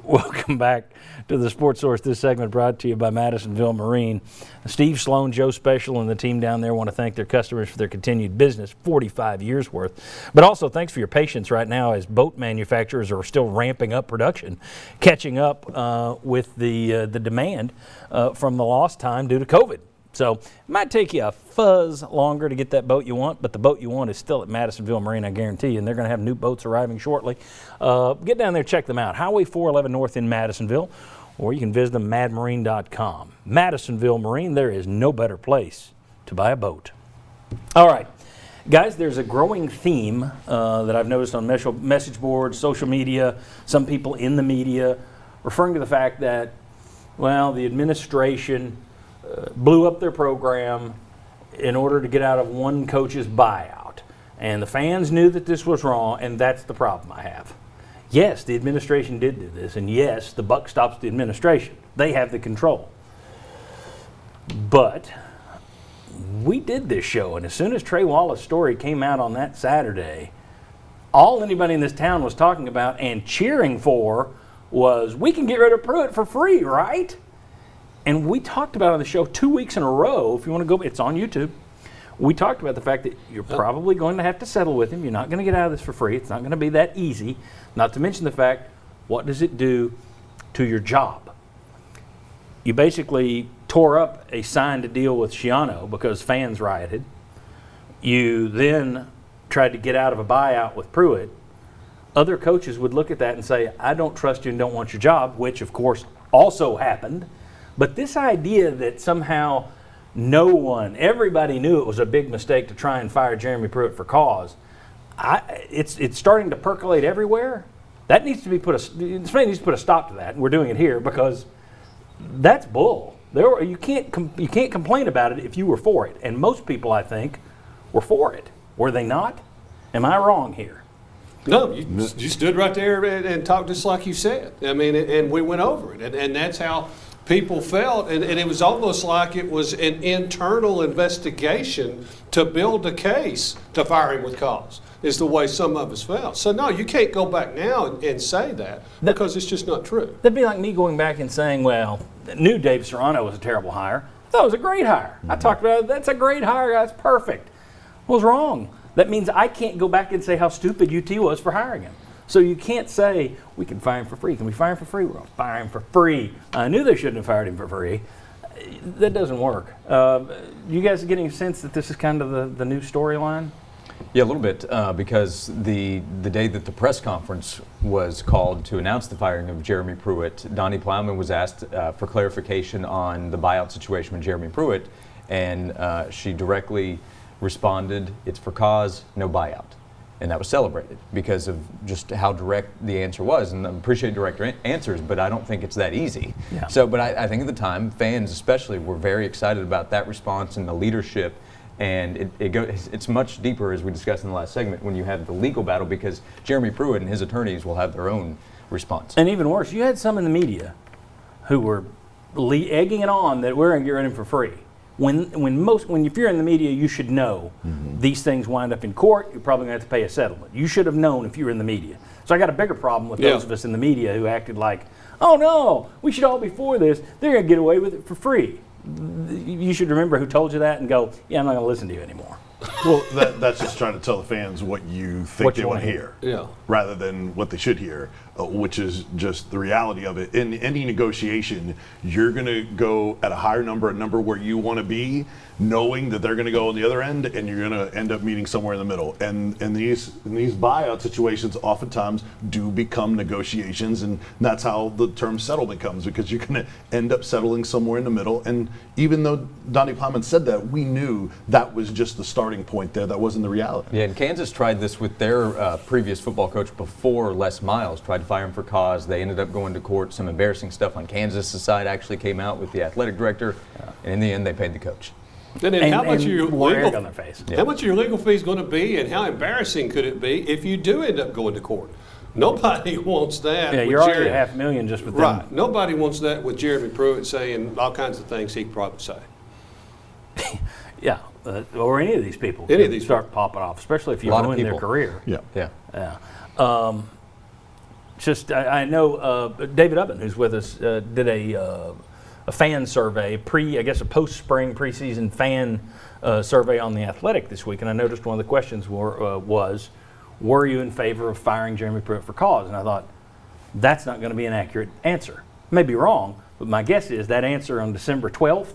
Welcome back to the Sports Source. This segment brought to you by Madisonville Marine. Steve Sloan, Joe Special, and the team down there want to thank their customers for their continued business, 45 years worth. But also thanks for your patience right now as boat manufacturers are still ramping up production, catching up with the demand from the lost time due to COVID. So it might take you a fuzz longer to get that boat you want, but the boat you want is still at Madisonville Marine, I guarantee you, and they're going to have new boats arriving shortly. Get down there, check them out. Highway 411 North in Madisonville, or you can visit them madmarine.com. Madisonville Marine, there is no better place to buy a boat. All right, guys, there's a growing theme that I've noticed on message boards, social media, some people in the media, referring to the fact that, well, the administration blew up their program in order to get out of one coach's buyout. And the fans knew that this was wrong, and that's the problem I have. Yes, the administration did do this, and yes, the buck stops the administration. They have the control. But we did this show, and as soon as Trey Wallace' story came out on that Saturday, all anybody in this town was talking about and cheering for was, we can get rid of Pruitt for free, right? And we talked about on the show 2 weeks in a row, if you want to go, it's on YouTube. We talked about the fact that you're probably going to have to settle with him. You're not going to get out of this for free. It's not going to be that easy. Not to mention the fact, what does it do to your job? You basically tore up a signed deal with Schiano because fans rioted. You then tried to get out of a buyout with Pruitt. Other coaches would look at that and say, I don't trust you and don't want your job, which of course also happened. But this idea that somehow everybody knew it was a big mistake to try and fire Jeremy Pruitt for cause, it's starting to percolate everywhere. That needs to be somebody needs to put a stop to that, and we're doing it here because that's bull. You can't complain about it if you were for it, and most people, I think, were for it. Were they not? Am I wrong here? No, you stood right there and talked just like you said. I mean, and we went over it, and that's how people felt, and it was almost like it was an internal investigation to build a case to fire him with cause, is the way some of us felt. So no, you can't go back now and say that because it's just not true. That'd be like me going back and saying, well, knew Dave Serrano was a terrible hire. I thought it was a great hire. I talked about it. That's a great hire. That's perfect. What was wrong? That means I can't go back and say how stupid UT was for hiring him. So you can't say, we can fire him for free. Can we fire him for free? We're going to fire him for free. I knew they shouldn't have fired him for free. That doesn't work. You guys are getting a sense that this is kind of the new storyline? Yeah, a little bit, because the day that the press conference was called to announce the firing of Jeremy Pruitt, Donnie Plowman was asked for clarification on the buyout situation with Jeremy Pruitt, and she directly responded, it's for cause, no buyout. And that was celebrated because of just how direct the answer was. And I appreciate direct answers, but I don't think it's that easy. Yeah. So, but I think at the time, fans especially were very excited about that response and the leadership. And it's much deeper, as we discussed in the last segment, when you have the legal battle, because Jeremy Pruitt and his attorneys will have their own response. And even worse, you had some in the media who were egging it on that we're going to get rid of him for free. If you're in the media, you should know these things wind up in court. You're probably going to have to pay a settlement. You should have known if you were in the media. So I got a bigger problem with those of us in the media who acted like, oh no, we should all be for this. They're going to get away with it for free. You should remember who told you that and go, yeah, I'm not going to listen to you anymore. Well, that's just trying to tell the fans what you think they want to hear, rather than what they should hear, which is just the reality of it. In any negotiation, you're going to go at a higher number, a number where you want to be, knowing that they're going to go on the other end, and you're going to end up meeting somewhere in the middle. And these buyout situations oftentimes do become negotiations, and that's how the term settlement comes, because you're going to end up settling somewhere in the middle. And even though Donnie Plowman said that, we knew that was just the starting point there. That wasn't the reality. Yeah, and Kansas tried this with their previous football coach before, Les Miles, tried to fire him for cause. They ended up going to court. Some embarrassing stuff on Kansas' side actually came out with the athletic director, and in the end, they paid the coach. And then how much your legal on their face. How much your legal fee is going to be, and how embarrassing could it be if you do end up going to court? Nobody wants that. Yeah, you're already at $500,000 just with them. Right. Nobody wants that with Jeremy Pruitt saying all kinds of things he could probably say. Yeah, or any of these people. Any of these start popping off, especially if you ruin their career. Yeah. Yeah. Yeah. just I know David Ubben, who's with us, did a fan survey, a post-spring preseason fan survey on The Athletic this week, and I noticed one of the questions was, were you in favor of firing Jeremy Pruitt for cause? And I thought, that's not going to be an accurate answer. I may be wrong, but my guess is that answer on December 12th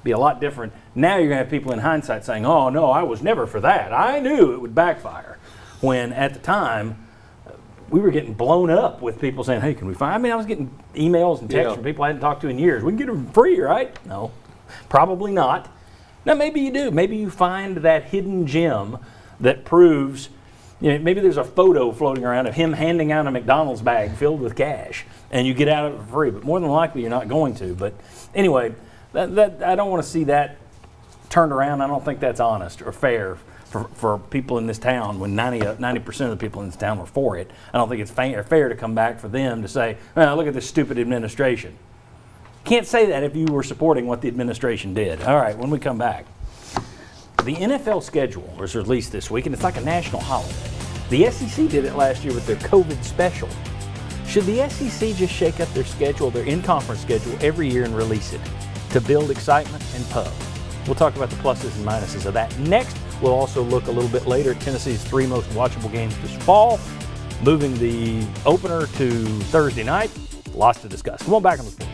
be a lot different. Now you're going to have people in hindsight saying, oh, no, I was never for that. I knew it would backfire. When at the time, we were getting blown up with people saying, hey, can we fire? I mean, I was getting emails and texts from people I hadn't talked to in years. We can get them free, right? No, probably not. Now, maybe you do. Maybe you find that hidden gem that proves, maybe there's a photo floating around of him handing out a McDonald's bag filled with cash, and you get out of it for free. But more than likely, you're not going to. But anyway, that I don't want to see that turned around. I don't think that's honest or fair for people in this town when 90% of the people in this town were for it. I don't think it's fair to come back for them to say, look at this stupid administration. Can't say that if you were supporting what the administration did. All right, when we come back. The NFL schedule was released this week, and it's like a national holiday. The SEC did it last year with their COVID special. Should the SEC just shake up their schedule, their in-conference schedule, every year and release it to build excitement and pub? We'll talk about the pluses and minuses of that next. We'll also look a little bit later at Tennessee's 3 most watchable games this fall, moving the opener to Thursday night. Lots to discuss. Come on back on the floor.